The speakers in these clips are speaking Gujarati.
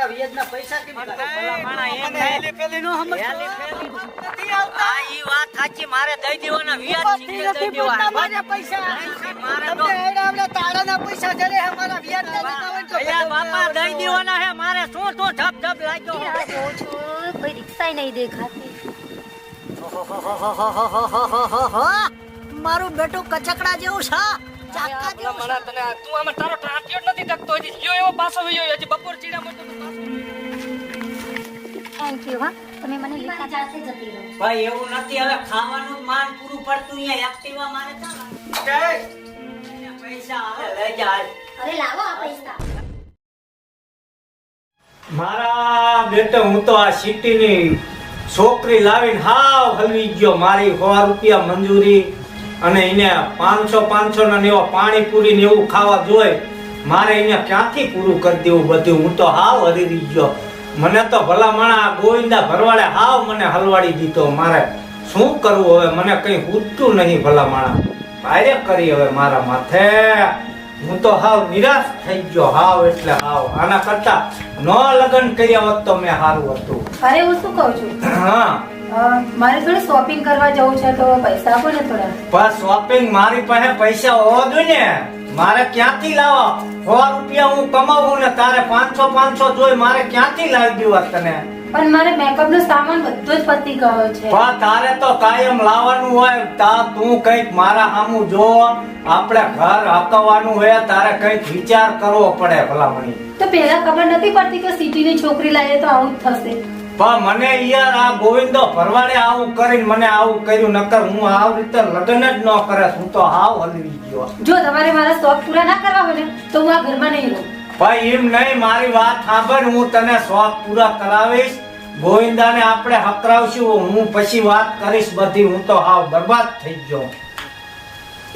મારા વ્યાજના પૈસા કેમ કાઢો? ભલા માણા એમ મને હેલી પેલી નો સમજ હેલી પેલી નથી આવતા. આ ઈ વાત સાચી, મારે દઈ દેવાના વ્યાજ નથી શીખે દઈ પૂછતા દેવાના. મારા પૈસા. મારે તો તમને એડાવડા તાળાના પૈસા જરે હે મારા વ્યાજના લેતા હોય તો અલ્યા બાપા દઈ દેવાના હે. મારે શું તો ધપ ધપ લાગ્યો. क्या सोचो कोई रिक्शा ही नहीं देखाती। મારું બેટું કચકડા જેવું છે, ચાકા જેવું છે. તને તું આમાં તારો ટ્રાન્સફર નથી થતો હજી. જો એવો પાછો વયો હજી બપોર ચીડા મોટો તો પાછો. थैंक यू हाँ तुम्हें મને લીધા જાતે જતી રહો। ભાઈ એવું નથી, હવે ખાવાનું માન પૂરું પડતું અહીંયા એક્ટિવા મારે તો પૈસા આવે લઈ જા. અરે લાવો આ પૈસા। મારા બેટે હું તો આ સિટીની છોકરી લાવીને હાવ હલવી ગયો. મારી 100 રૂપિયા મંજૂરી અને એને 500 ને એવા પાણીપુરી ને એવું ખાવા જોઈ. મારે એને ક્યાંથી પૂરું કરી દેવું બધું? હું તો હાવ હરી ગયો. મને તો ભલા માણા ગોવિંદા ભરવાડે હાવ મને હલવાડી દીધો. મારે શું કરવું હવે? મને કઈ ઉઠતું નહીં ભલા માણા. ભારે કરી હવે મારા માથે. હું તો હાવ નિરાશ થઈ ગયો. હાવ એટલે હાવ. આના કરતા નો લગ્ન કર્યા હોત તો મેં સારું હતું. અરે હું શું કહું છું, હા મારે થોડું શોપિંગ કરવા જવું છે તો પૈસા આપો ને થોડા. પણ શોપિંગ મારી પાસે પૈસા હોવા જોઈએ ને. મારે ક્યાંથી લાવવા? 100 રૂપિયા હું કમાવું ને તારે 500 જોઈ. મારે ક્યાંથી લાવી દેવા તને? પણ મારે મેકઅપ નો સામાન બધો જ પતી ગયો છે. પણ તારે તો કાયમ લાવવાનું હોય. તું કઈક મારા સામું જો. આપણે ઘર હકવાનું હોય તારે કઈક વિચાર કરવો પડે ભલામણી. તો પેલા ખબર નથી પડતી કે સિટી ની છોકરી લાવીએ તો આવું જ થશે. પણ મને યાર આ ગોવિંદો ભરવાડે આવું કરીને મને આવું કર્યું. નકર હું આવ રીતે લગ્ન જ ન કરે. હું તો હાવ હલવી ગયો. જો તમારે મારા શોખ પૂરા ના કરવા હોય ને તો હું આ ઘરમાં નહીં રહું. ભાઈ એમ નહીં, મારી વાત સાંભળ. હું તને શોખ પૂરા કરાવીશ. ગોવિંદાને આપણે હકરાવશું. હું પછી વાત કરીશ બધી. હું તો હાવ બરબાદ થઈ ગયો.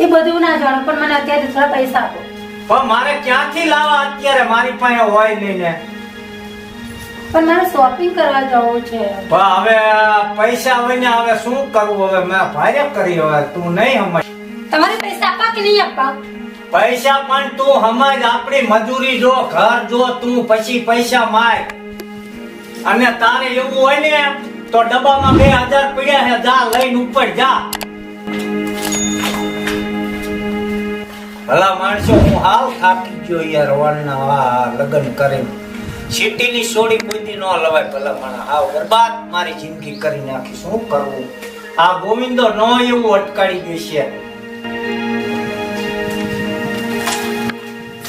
એ બધું ના જાણો પણ મને અત્યારે થોડા પૈસા આપો. પણ મારે ક્યાંથી લાવવા અત્યારે? મારી પાસે હોય નહીં ને. પણ મારે શોપિંગ કરવા જવું છે. પણ હવે પૈસા હોય ને હવે શું કરવું? હવે મેં ભારે કરી. હવે તું નહીં સમજ. તમારે પૈસા આપવા કે નહીં આપવા? પૈસા પણ તું સમજ. આપણી મજૂરી જો, ઘર જો, તું પછી પૈસા માય. અને તારે એવું હોય ને તો ડબ્બામાં 2000 પડ્યા છે. જા લઈને ઉપર જા. ભલા માણસો, હું હાવ થાકી ગયો યાર. વાળના લગ્ન કરીને સિટીની સોડી કોઈ દી ન લવાય. ભલા માણા હાવ બરબાદ મારી જિંદગી કરી નાખી. શું કરવું? આ ગોવિંદો ન એવું અટકાડી ગયું છે.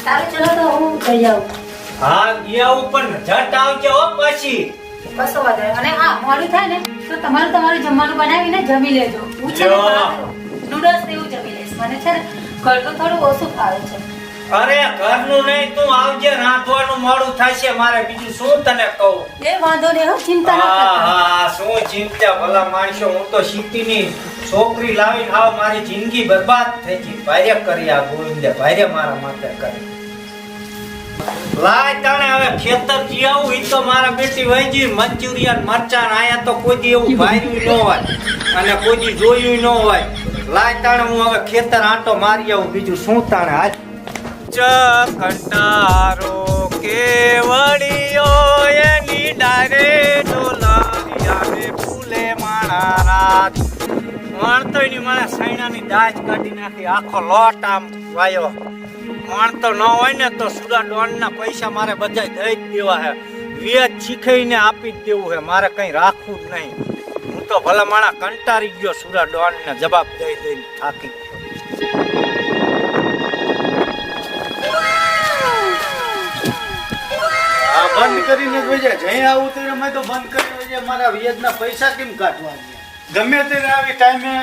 સારું ચલો તો હું જઈ આવું. હા ગયા ઉપર ઝટ આવજો હો પછી. કશો વાંધો નહીં. અને હા મોડું થાય ને તો તમારું જમવાનું બનાવીને જમી લેજો. હું છે ને નૂડલ્સ ને એવું જમી લઈશ. મને છે ને ઘરનું થોડું ઓછું ભાવે છે. અરે ઘરનું નહીં, તું આવજે. રાંધવાનું મોડું થશે મારે. બીજું શું તને કહું? એ વાંધો નહીં હો, ચિંતા ના કરતા. હા શું ચિંતા? ભલા માણસો, હું તો સિટીની છોકરી લાવીને હાવ મારી જિંદગી બરબાદ થઈ ગઈ. ભારે કરી આ ગોવિંદે. ભારે મારા માથે કરી. લાય તાણે હવે ખેતર જી આવું. ઈ તો મારા બેટી વહીજી મંચુરિયન મરચાં. આયા તો કોઈ દી એવું ભાર્યું ન હોય અને કોઈ દી જોયું ન હોય. લાય તાણે હું હવે ખેતર આંટો મારી આવું. બીજું શું તાણે? હાલ કંટારો કેવડિયો એની ડારે ડોલારિયાને ફૂલે માણા રાત. વણતો ની મારા સૈણાની દાજ કાઢી નાખી. આખો લોટ આમ વાયો. વણતો ન હોય ને તો સુરા ડોનના પૈસા મારે બધા દઈ જ દેવા હે. વ્યાજ શીખાઈને આપી જ દેવું હે. મારે કઈ રાખવું જ નહીં. હું તો ભલા માણા કંટારી ગયો. સુરા ડોનને જવાબ દઈ દઈને થાકી. બંધ કરીને જોજે. જઈ આવું ત્યારે મેં તો બંધ કરી જોજે. મારા વ્યાજના પૈસા કેમ કાઢવા? ગમે ત્યારે આવી ટાઈમે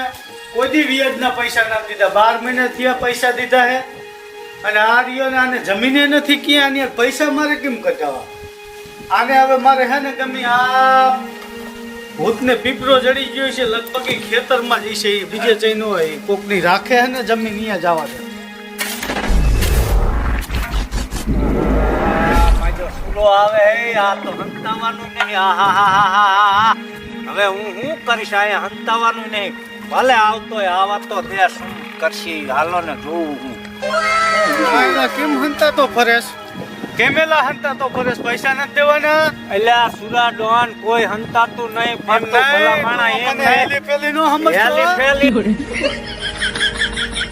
કોઈ દી વ્યાજના પૈસા ના દીધા. 12 મહિના થયા પૈસા દીધા હે. અને આ રહ્યો ને આને જમીને નથી ક્યાં આની પૈસા મારે કેમ કઢાવવા? આને હવે મારે હે ને ગમે આ ભૂતને પીપરો જડી ગયો છે. લગભગ એ ખેતરમાં જ છે. બીજે જઈ ન હોય. કોકની રાખે હે ને જમીન અહીંયા જવા દે. આવે આ તો હંતાવાનું નહીં. હવે હું શું કરીશ? અહીંયા હંતાવાનું નહીં. ભલે આવતો આવા તો દે. શું કરશી? હાલો ને જોઉં હું. કેમ હંતા તો ફરેશ? કેમેલા હંતા તો પરેશ પૈસા નથી દેવાના અલ્યા સુરા ડોન કોઈ હંતાતું નહીં ફરતો ભલા માણા એમ હેલી પેલી નો હેલી સમજતો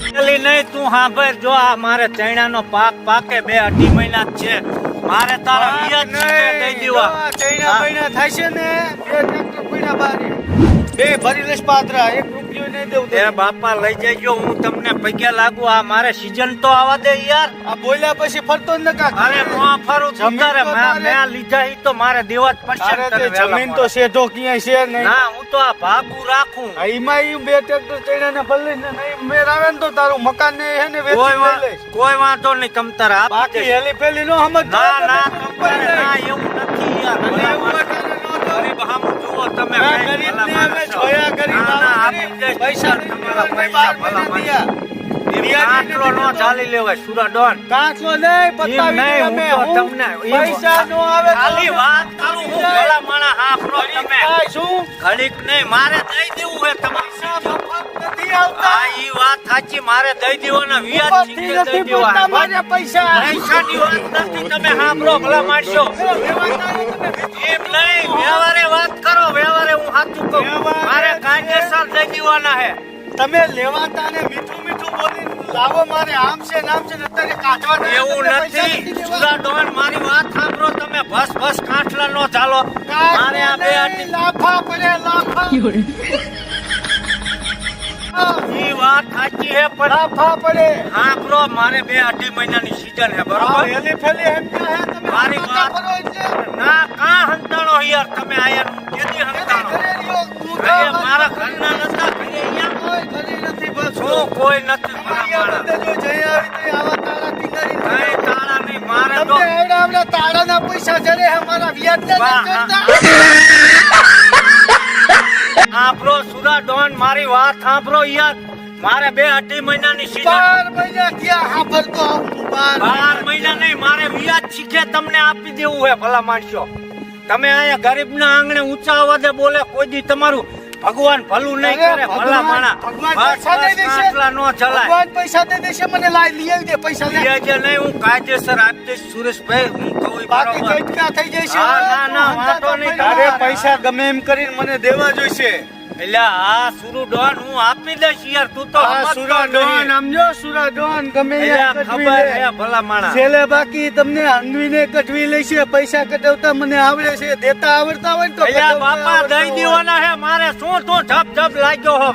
ફેલી નહીં તું સાંભળ જો આ મારે ચૈણાનો પાક પાકે 2-2.5 મહિના જ છે મારે તારા વ્યાજ છૂટે દઈ દેવા ચૈણા પૈણા થાય છે ને 2 ટ્રેક્ટર પૈણા બારી 2 ભરી લઈશ પાત્રા 1 રૂપિયો નહીં દેવું એ બાપા લઈ જજો હું તમને પગે લાગુ આ મારે સીઝન તો આવા દે યાર આ બોલ્યા પછી ફરતો જ ન કાકા અરે નો ફરું જમીન તારે તો મેં તારે- લીધા ઈ તો મારે દેવા જ પડશે અરે તને તે વહેલા જમીન તો મોડા. શેઠો ક્યાંય છે નહીં ના હું તો આ ભાગુ રાખું આ ઈમાં ઈ 2 ટ્રેક્ટર ચૈણા ને ભરી ને નહીં મેર આવે ને તો તારું મકાન ને હે ને વેચી કોઈ લઈ લઈશ કોઈ વાંધો નહીં તમ તારે આપી બાકી દેજો. હેલી પેલી નો સમજ ના ના તમ તારે ના એવું નથી યાર ભલા માણસ. ગરીબ હામું જુઓ તમે ના, કઈ ગરીબ ભલા ને માણસ અમે છો. જોયા કરી, ના, ના, ના, આપી દઈશ. પૈસા તમારા નહીં પૈસા દેવાના, ભલા બાર માણસ. મહિના એમ કાંટલો નો ચાલી લેવાય સુરા ડોન કાચલો નહીં એમ પતાવી નહીં, દે હું અમે. તો હું તમને એમ- પૈસા નો આવે તો ખાલી વાત કરું હું ભલા માણસ હાંભળો તમે કાંઈ શું ઘડીક નહીં મારે દઈ દેવું હે તમારે પૈસા મફત નથી આવતા આ ઈ વાત સાચી મારે દઈ દેવાના વ્યાજ મફતથી શીખે નથી દઈ મળતા દેવાના મારે પૈસા પૈસાની વાત નથી તમે સાંભળો ભલા માણસો એમ નહીં વ્યવહારે વાત કરો વ્યવહારે હું સાચું કહું વ્યવહારે મારે છે. કાયદેસર દઈ દેવાના હે તમે લેવાતા ને મીઠું મીઠું બોલી લાવો મારે આમ છે નામ છે ને અત્યારે કાઢવા એવું નથી સુરા ડોન મારી વાત સાંભળો તમે બસ બસ કાંઠલા નો ચાલો મારે આ બે આટી લાફા પડે લાફા ઈ વાત સાચી હે પણ લાફા પડે સાંભળો મારે 2-2.5 મહિનાની સીઝન હે આ બરોબર હેલી ફેલી હમણાં હે તમે મારી હમણાં વાત- કરો એટલે ના કા હંતાણો યાર તમે આયા કેદી એની હંતાણો ઘરે રહ્યો, તું ઘરે જા, મારા ઘરના નતા ઘરે અહીંયા કોઈ ઘરે નથી બસ શું કોઈ નથી ભલા અહીંયા માણસ. બધે જો જઈ આવી તો આવા તાળા ટીંગાડી કઈ તાળા નહીં મારે તો તમને આવડા તાળાના પૈસા જરે અમારા વ્યાજના વાહ, નથી હા. ચડતા. સાંભળો સુરા ડોન મારી વાત સાંભળો યાર મારે 2-2.5 મહિનાની સીઝન 12 મહિના થયા હાંભળતો આવું છું, 12 12 મહિના નહીં મારે વ્યાજ શીખે તમને આપી દેવું હે ભલા માણસો તમે અહીંયા ગરીબના આંગણે ઊંચા અવાજે બોલે કોઈ દી તમારું ભગવાન ભલું નહીં અરે કરે ભલા ભગવાન- માણા ભગવાન બસ પૈસા બસ દઈ દેશે. કાંટલા નો ચલાય ભગવાન પૈસા દઈ દેશે મને લઈ આવી દે પૈસા લે વ્યાજે નહીં હું કાયદેસર આપી દઈશ સુરેશભાઈ હું કહું ઈ બાકી બરોબર કટકા થઈ જશે હા, ના, ના, વાંધો નહીં. તારે પૈસા ગમે એમ કરીને મને દેવા જોઈશે એટલે આ સુરુ ડોન હું આપી દઈશ યાર તું તો આ સમજતો સુરા નહીં. ડોન સમજો સુરા ડોન ગમે એટલે એમ કટવી ખબર લે. હે ભલા માણા છેલ્લે બાકી તમને હંડવીને કટવી લેશે પૈસા કટવતા મને આવડે છે દેતા આવડતા હોય ને તો એટલે કટવતા બાપા આવડતા દઈ હોય. દેવાના હે મારે શું તું ઝપ ઝપ લાગ્યો હો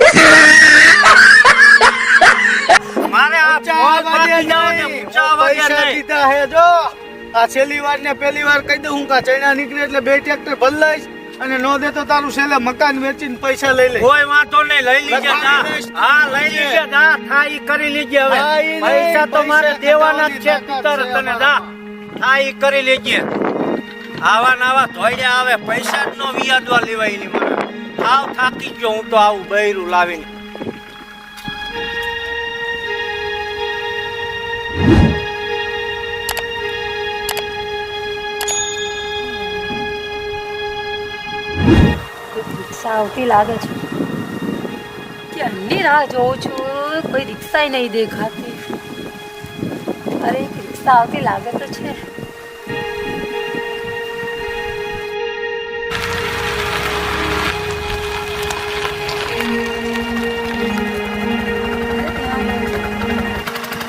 મારે આ ઊંચા ફોન અવાજે બાકી જાઓ ને નહીં. ઊંચા અવાજે પૈસા નહીં. દીધા હે જો આ છેલ્લી વાર ને પહેલી વાર કહી દઉં હું કા ચૈના નીકળે એટલે 2 ટ્રેક્ટર ભરી લઈશ અને નો દે તો તારું છેલ્લે મકાન વેચીને પૈસા લઈ લે કોઈ વાંધો નહીં લઈ લીજે લખાવી જા દઈશ. હા લઈ લીજે જા થાય ઈ કરી લીજે હવે હા, ઈ નહીં, પૈસા તો મારે પૈસા દેવાના જ છે કઢાવવાની તું તાકાત તને છે જા થાય ઈ કરી લેજે આવા ને આવા ધોળ્યા આવે પૈસા જ નો વિયાદવા લેવાય એની મને આવ થાકી ગયો હું તો આવું બૈરું લાવીને રિક્ષા આવતી લાગે છે ક્યારની રાહ જોઉં છું કોઈ રિક્ષા નહીં દેખાતી અરે એક રિક્ષા આવતી લાગે તો છે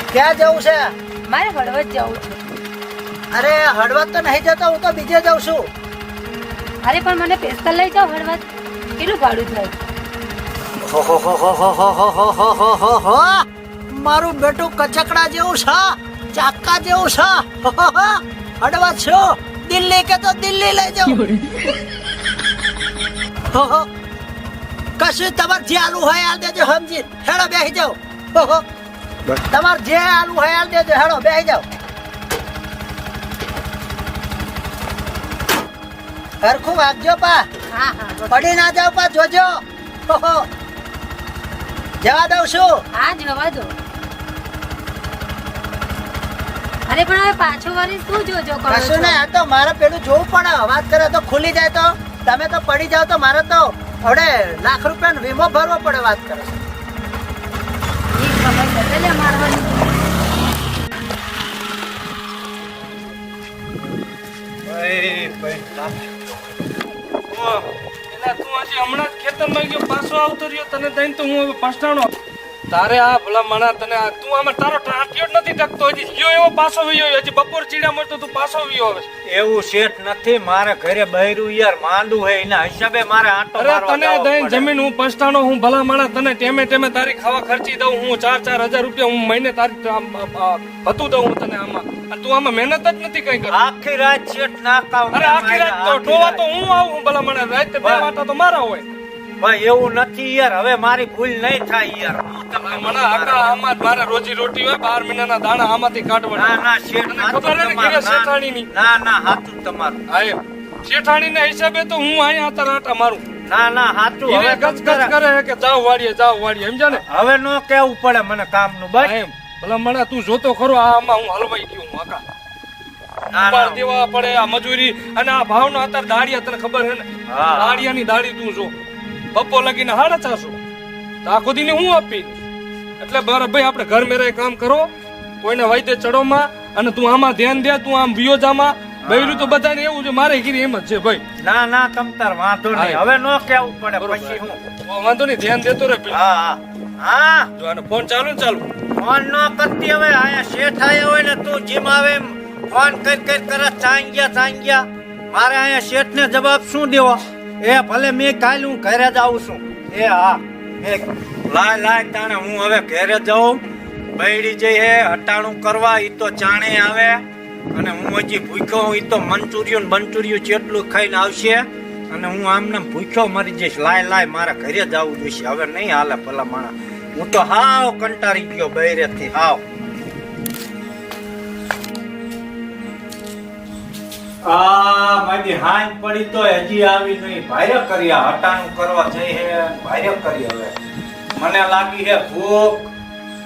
ક્યાં જવું છે? મારે હળવદ જવું છે અરે હળવદ તો નહીં જતો, હું તો બીજે જાઉં છું. અરે પણ મને પેસ્તલ લઈ જાઓ હળવદ કેટલું ભાડું થાય મારું બેટું કચકડા જેવું છે, ચાકા જેવું છે. હળવદ છું, દિલ્હી કે તો દિલ્હી લઈ જાઉં. કશું તમારે જે આલુ હોય આલ દેજો સમજી હેડો બેસી જાઓ. તમારે જે આલુ હોય આલ દેજો હેડો બેસી જાઓ. હરખું વાગજો પા, હા હા પડી ના જાવ પા, જોજો. જવા દઉં છું. હા જવા દો અરે પણ હવે પાછો વારી શું જોજો કરો કશું છો? નહીં, આ તો મારે પેલું જોવું પડે. વાત કરે તો ખુલી જાય તો તમે તો પડી જાવ તો મારે તો હવે લાખ રૂપિયાનો વીમો ભરવો પડે. વાત કરે છે. ઈ ખબર છે, એટલે મારવાની મળી ગયો પાછો આવતો રહ્યો તને દઈને તો હું હવે પસ્તાણો તારે આ ભલા મણા તને તું આમાં તારો ટ્રાફિક નથી ટકતો હજી ગયો એવો પાછો વયો હજી બપોર ચીડા મળતો તું પાછો વયો આવે એવું શેઠ નથી મારે ઘરે બૈરું યાર માંદું હે એના હિસાબે મારે આંટો અરે મારવા તને જવો દઈને પડે. જમીન હું પસ્તાણો હું ભલા મણા તને ટેમે તારી ખાવા ખર્ચી દઉં હું 4,000 રૂપિયા હું મહિને તારી ભતું દઉં હું તને આમાં અને તું આમાં મહેનત જ નથી કઈ કરતી આખી રાત શેઠ નાકા અરે આખી રાત તો ટોવા તો હું આવું ભલા મણા રાત 2 વાટા તો મારા હોય ભાઈ એવું નથી યાર હવે મારી ભૂલ નહીં થાય યાર હું તમને મને આકા આમાં જ મારે રોજી રોટી હોય 12 મહિનાના દાણા આમાંથી ના કાઢવાના ના શેઠ તને ખબર હે ને ઘરે શેઠાણીની? ના હાચું તમારું હા એમ શેઠાણીના હિસાબે તો હું અહીંયા આતા રાટા મારું ના હાચું ઈને હવે ગચ ગચ કરે હે કે જાવ વાડીએ સમજ્યા ને હવે નો કેવું પડે મને કામનું બસ હા એમ ભલા મણા તું જોતો ખરો આમાં હું હલવાઈ ગયો હું આકા ઉપાડ દેવા પડે આ મજૂરી અને આ ભાવનો અત્યારે દાડિયા તને ખબર હે ને હા. દાડિયાની દાડી તું જો બપોર લગીને 450 તો આખો દીને હું આપી એટલે બરાબર ભાઈ આપણે ઘર મેરે કામ કરો કોઈને વાયદે ચડોમાં અને તું આમાં ધ્યાન દે તું આમ વિયોજામાં બૈરું તો બધાને એવું છે મારે ઘીરી એમ જ છે ભાઈ ના તમતાર વાંધો નહીં હા. હવે નો કેવું પડે બરોબર. પછી હું વાંધો નહીં ધ્યાન દેતો રે પેલો. હા જો આનો ફોન ચાલુ ને ચાલુ ફોન નો કરતી હવે આયા શેઠ આયા હોય ને તું જીમ આવે એમ ફોન કરી કરે ચાંગ્યા મારે આયા શેઠ ને જવાબ શું દેવો એ ભલે મેં કાલ હું ઘરે જ આવું છું એ હા લાય તાણે હું હવે ઘરે જાઉં બૈડી જઈ હે હટાણું કરવા ઈ તો ચાણે આવે અને હું હજી ભૂખ્યો હું ઈ તો મંચુરિયું જેટલું ખાઈને આવશે અને હું આમને ભૂખ્યો મરી જઈશ લાય મારા ઘરે જ આવવું જોઈશે હવે નહીં હાલે ભલા માણા હું તો હાવ કંટાળી ગયો બૈરેથી હાવ મારી હાંજ પડી તો હજી આવી નહીં ભારે કર્યા હટાણું કરવા જઈ હે ભારે કરી હવે મને લાગી હે ભૂખ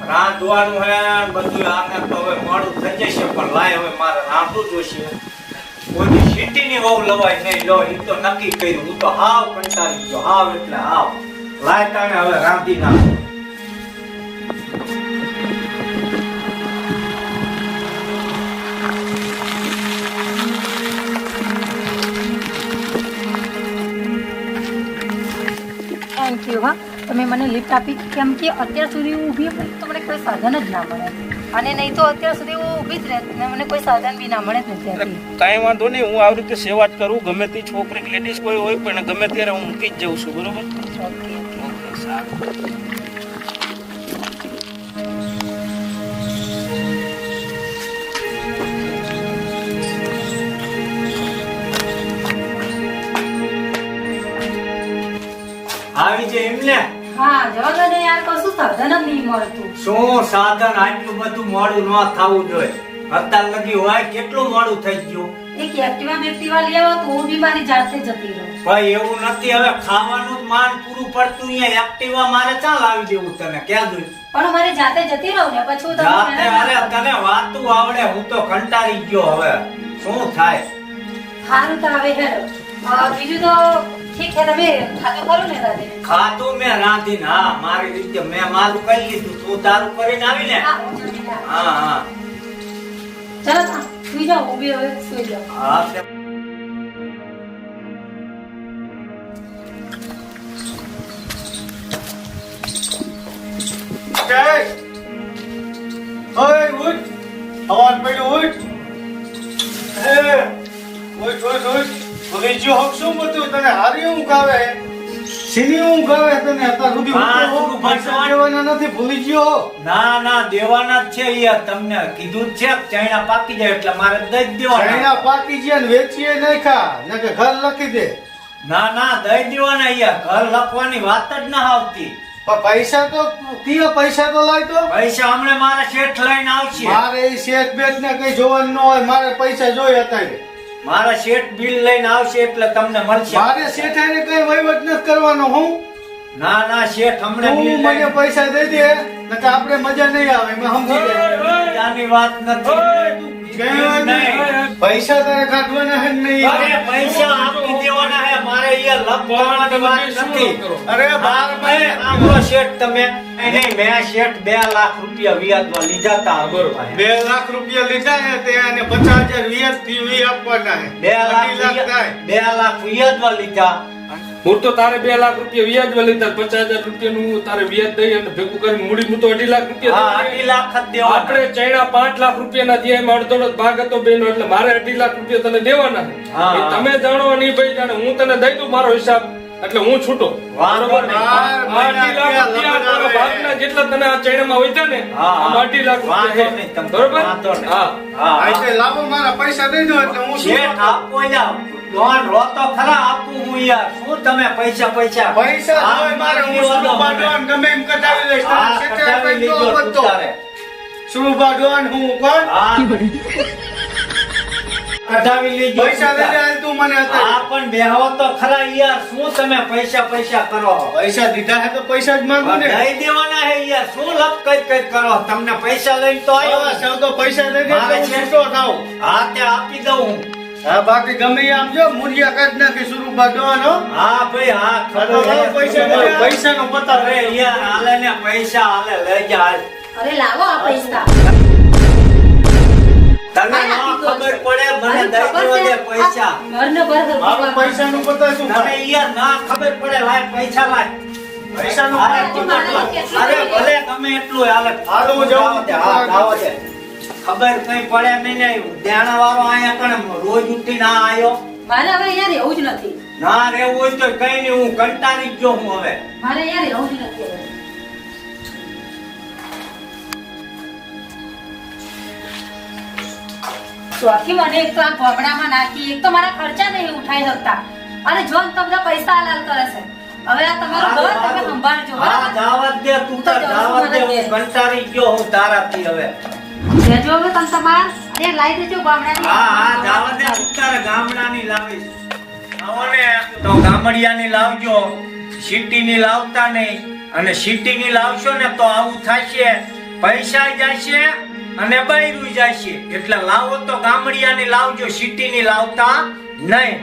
રાંધવાનું હે બધું આને તો હવે મોડું થઈ જશે પણ લાય હવે મારે રાંધવું જોઈશે કોઈ સિટીની વહુ લવાય નહીં લો એ તો નક્કી કર્યું હું તો હાવ કંટાળી ગયો હાવ એટલે હાવ લાય તાણે હવે રાંધી નાખ થેન્ક યુ હા તમે મને લિફ્ટ આપી કેમ કે અત્યાર સુધી હું ઊભી હતી તો મને કોઈ સાધન જ ના મળે અને નહીં તો અત્યાર સુધી હું ઊભી જ રહેતી ને મને કોઈ સાધન બી ના મળે જ નથી આપી કાંઈ વાંધો નહીં હું આવી રીતે સેવા જ કરું ગમે તે છોકરી લેડીઝ કોઈ હોય પણ ગમે ત્યારે હું મૂકી જ જઉં છું બરોબર ઓકે સારું આવી છે એમને હા જવા દો ને યાર કશું સાધન જ નહીં મળતું શું સાધન આટલું બધું મોડું ન થવું જોઈએ અત્યાર લગી હોય કેટલું મોડું થઈ ગયું એક એક્ટિવા લઈ આવો તો હું બી મારી જાતે જતી રહું ભાઈ એવું નથી હવે ખાવાનું જ માન પૂરું પડતું અહીંયા એક્ટિવા મારે ચાલ આવી દેવું તને ક્યાં જોયું પણ મારે જાતે જતી રહું ને પછી હું જાતે તમને અરે તને વાતું આવડે હું તો કંટાળી ગયો હવે શું થાય સારું તો હવે હેડો બીજું તો ઠીક છે તમે ખાતું ખરું ને રાતે ખાધું મેં રાંધીને હા મારી રીતે મેં મારું કરી લીધું તું તારું કરીને આવી ને હા હું જમી લઉં. હા ચાલો તો સુઈ જાઓ હું બી હવે સુઈ જાઉં હા તે ઓય ઉઠ અવાજ પડ્યો ઉઠ ઉઠ ભૂલી ગયો હક શું બધું તને હારી ઊંઘ આવે સીની ઊંઘ આવે તને અત્યાર સુધી હા, ઊંઘતો હો, તું પૈસા ભગવાન. દેવાના નથી ભૂલી ગયો ના દેવાના જ છે યાર તમને કીધું જ છે ચાઇના પાકી જાય એટલે મારે દઈ જ દેવાના એના પાકી ગયા ને વેચીએ નહીં ખા ને કે ઘર લખી દે ના દઈ દેવાના યાર ઘર લખવાની વાત જ ના આવતી પણ પૈસા તો કયો પૈસા તો લાય તો પૈસા હમણાં મારા શેઠ લઈને આવશે મારે એ શેઠ બેઠ ને કઈ જોવાનું ન હોય મારે પૈસા જોઈએ અત્યારે મારા શેઠ બિલ લઈને આવશે એટલે તમને મળશે મારે શેઠાઈને કઈ વહીવટ નથી કરવાનો હું ના શેઠ હમણાં તું બિલ મને લઈને પૈસા દઈ દે નકર આપણે મજા નહીં આવે મેં સમજી ગઈ મજાની વાત નથી કહેવાય નહીં. પૈસા તારે કાઢવાના હે ને નહીં અરે પૈસા આપી દેવાના હે મારે અહીંયા લખવાની વાત નથી અરે બાર મહિને આપણો શેઠ તમે નહીં મેં શેઠ 2 લાખ રૂપિયા વ્યાજમાં લીધા તા બરોબર 2 લાખ રૂપિયા લીધા હે તે અને 50,000 વ્યાજ થી વી આપવાના હે 2 2 લાખ થાય લાખ વ્યાજમાં લીધા હું તો તારે 2 લાખ રૂપિયા વ્યાજ વળી તારે 50,000 રૂપિયાનું તારે વ્યાજ દઈ અને ભેગું કરીને મૂડી હું તો 2.5 લાખ રૂપિયા હા, 2.5 લાખ જ દેવાના. આપણે ચૈણા 5 લાખ રૂપિયાના દે એમાં અડધો ભાગ હતો બેનો એટલે મારે 2.5 લાખ રૂપિયા તને દેવાના છે. હા. એ તમે જાણો નહીં ભાઈ જાણે હું તને દઈ દઉં મારો હિસાબ એટલે હું છૂટો વાંધો બરોબર નહીં. આ 2.5 લાખ રૂપિયા તારા ભાગના જેટલા તને આ ચૈણામાં હોય ને હા, આમ 2.5 લાખ વાંધો રૂપિયા નહીં, છે. તમે બરોબર વાંધો નહીં. હા હા, આ હા. તે લાવો મારા પૈસા દઈ દો એટલે હું શું શેઠ આપો યાર. લોન રોતો ખરા આપું હું યાર. શું તમે પૈસા પૈસા હા, હોય મારે હું દેવાનો સુરુબા મને. ડોન ગમે એમ કટાવી લઈશ હા, તારે શેઠે કટાવી આપી દો લીધો તું બધો. તારે. સુરુબા ડોન હું કોણ હા. કઢાવી લીધો પૈસા તું દઈ દે તારે. હાલ તું મને અત્યારે. હા, પણ બેહો તો ખરા યાર. શું તમે પૈસા કરો? પૈસા દીધા હે તો પૈસા જ માંગુ ને દઈ દેવાના હે યાર. શું લપ કઈ કરો? તમને પૈસા લઈને તો આવ્યો હા, સૌ તો પૈસા દઈ દે મારે તો હું છે. છૂટો થાઉં. હા, તે આપી દઉં હું. હા બાકી ગમે એ આમ જો મુરિયા કાઢ નાખી સુરુબા ડોન હો હા ભાઈ, હા, આ તો ખબર લાવો પૈસા દઈ દે. પૈસાનો પતા અરે યાર, હાલે ને પૈસા હાલે લઈ જા હાલ. અરે લાવો આ પૈસા તને ન ખબર પડે મને દઈ દેવા દે પૈસા. ઘરને બરાબર મારો પૈસાનો પતા શું તને થાય? યાર ના ખબર પડે લાય પૈસા લાય. પૈસાનો અરે પતા અરે ભલે ગમે એટલું હાલે. હાલો, હું જાઉં. જાવા દે, હા, જાવા દે. ખબર કઈ પડે નહીં ને દેણા વાળો આયા કણે રોજ ઉઠી ના આયો. મારે હવે અહીંયા રહેવું જ નથી ના રેવું હોય તો કઈ નહીં, હું કંટાળી જ ગયો હું હવે. મારે અહીંયા રહેવું જ નથી હવે. ચોથી મને એક તો આ ગોબડામાં નાખી, એક તો મારા ખર્ચા નહીં ઉઠાઈ શકતા અને જો તો બધા પૈસા હાલાલ કરે છે. હવે આ તમારું ઘર તમે સંભાળજો હા, બરાબર? જાવા જ દે તું તાર, જાવા જ દે. હું કંટાળી ગયો હું તારાથી હવે. જજો હવે તમે તમાર અરે લાઈ દેજો ગામડાની. હા, હા, જાવા દે. તું તારે ગામડાની લાવીશ. આવો ને તો ગામડિયાની લાવજો, સિટીની લાવતા નહીં. અને સિટીની લાવશો ને તો આવું થશે, પૈસા જશે અને બૈરું જશે. એટલે લાવો તો ગામડિયાની લાવજો, સિટીની લાવતા નહીં.